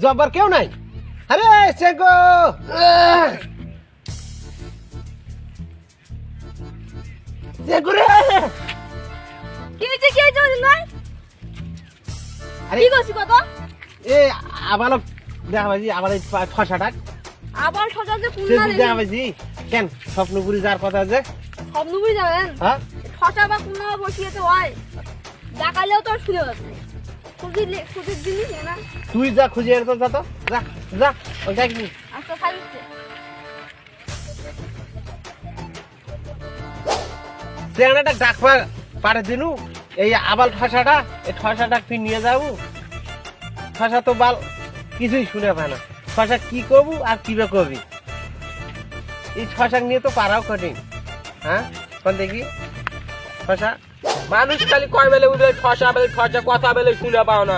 জব্বার কেউ নাই। আরে চেঙ্গো চেঙ্গো রে। কি হইছে মতিন ভাই? আরে কি করছিস কত? এ আবালক দেখা ভাইজি আবার এই ঠসাটা আবার সজাল যে কোন সে না দেখা ভাইজি কেন স্বপ্নপুরি যার কথা যে স্বপ্নপুরি যাবেন? হ্যাঁ ঠসা বা কোন বসিয়েছে হয় দেখালেও তো আর শুনে যাচ্ছে খুঁজির জিনিস না। তুই যা খুঁজে এর তো যা তো যা যা ওই দেখবি আচ্ছা খাইছে চেংড়াটা ডাকবা পারে দিনু এই আবাল ঠসাটা এই ঠসাটা তুই নিয়ে যাবো। ঠসা তো বাল কিছুই শুনে পায় না। ঠসা কি করবো আর কিভাবে করবি এই ঠসাক নিয়ে তো পারাও কঠিন। হ্যাঁ কোন দেখি ঠসা মানুষ খালি কয় বেলে উঠে ঠসা বেলে ঠসা কথা বেলে শুনে পাও না।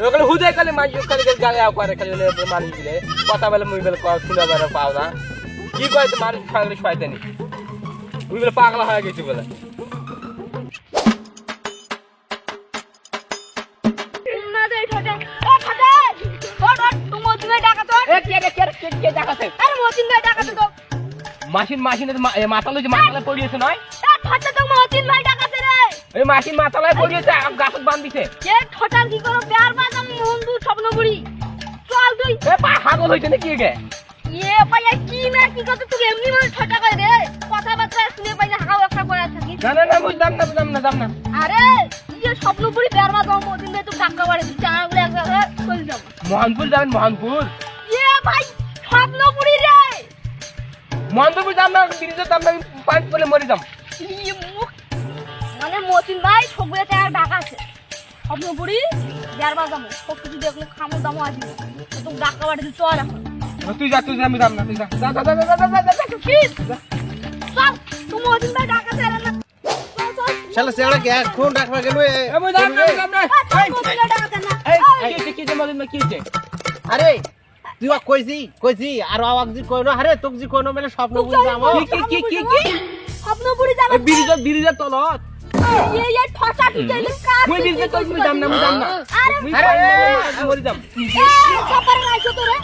ওখানে হুদে খালি মানুষ খালি গায়ে করে খালি মানুষ গুলে কথা বেলে মুই বেলে শুনে বেলে পাও না। কি কয় তো মানুষ খালি শয়তানি ওই বেলে পাগলা হয়ে গেছি বলে। না দে ঠসা ও ঠসা ওট তুমি মতিন ভাই ডাকা তো। এ কে দেখাছে? আরে মতিন ভাই ডাকা তো। মাসিন মাতালে যে মাতালে পড়িয়েছে নয়? ঠসা তো মতিন ভাই ডাকাছে রে। এই মাসিন মাতালায় পড়িয়েছে গাছত বান্ধিছে। কে ঠসার কি করো বেয়ার বাজাম বন্ধু স্বপ্নপুরি চল তুই। এ পাগল হইছে নাকি গে? এ ভাই কি না কি কত তুই এমনি মানে ঠসা কই রে কথাবার্তা শুনে পাই না হাকাও একটা করে থাকি। না বুঝলাম না। আরে এই স্বপ্নপুরি বেয়ার বাজাম মতিন ভাই তো টাকা বাড়ি দিছে আগুলো এক জায়গায় চলে যাব। মোহনপুর যাবেন মোহনপুর? এ ভাই স্বপ্নপুরি রে। মোহনপুর যাম না ব্রিজের দাম না পাঁচ বলে মরে যাম। এই মুখ মানে মতিন ভাই সবগুলো টাকা ঢাকা আছে স্বপ্নপুরি বেয়ার বাজাম সব কিছু দেখলো খামো দামও আছে তো টাকা বাড়ি দিছে চল এখন। তুই যা আমি যাম না তুই যা কি সব তুমি মতিন ভাই ঢাকা ছেড়ে না চল শালা চেংড়া কে এখন ডাকবা গেল আমি যাম না মতিন ভাই ঢাকা না। কি যে মদিন কি যে আরে তুই কইছি আর আওয়াজ জি কইনো আরে তোক জি কইনো মানে স্বপ্নপুরি যাবো। কি স্বপ্নপুরি যাবো ব্রিজের তলত এই ঠসা ঢুকাইলে কার মুই ব্রিজের তলত মুই যাম না আরে মুই মরে যাম। কপার রাইছো তোরে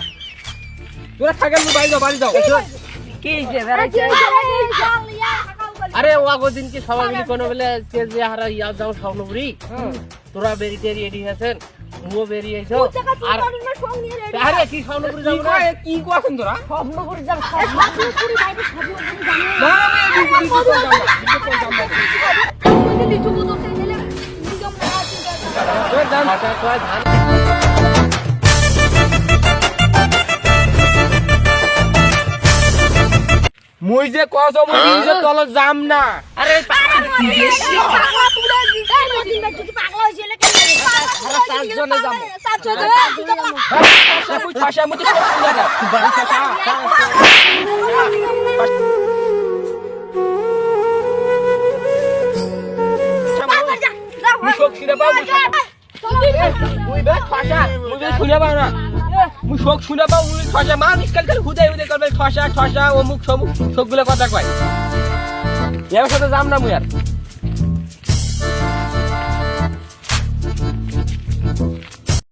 তোরা থাকেন মুই বাড়ি যাও কি যে আরে ওয়াগো দিন কি সবাই মিলে কোনো বলে কে যে হারা ইয়া যাও স্বপ্নপুরি তোরা বেরিয়ে রেডি আছেন মুও বেরিয়ে আইছো আর আরে কি স্বপ্নপুরি যাবো না কি কোয়াছেন তোরা? স্বপ্নপুরি যাব স্বপ্নপুরি বাইরে স্বপ্নপুরি জানো না লিচু বুঝো খেলে নিগম না আছে ধান মুই যে কত ব্রিজের তলত যাম না। আরে পাগলা তুলে দিছে মতিন ভাই তুই পাগলা হইছিস কেন চারজনে যাবো। মুই ঠসা মুই তো শুনে না বাড়ি ঠসা মুই শোক শুনে পাও মুই বে ঠসা মুই বে শুনে পাও না মুই শোক শুনে পাও মুই ঠসা মানুষ কাল হুদাই করবে ঠসা অমুক সমুক সবগুলো কথা কয় এর সাথে যাম না মুই আর।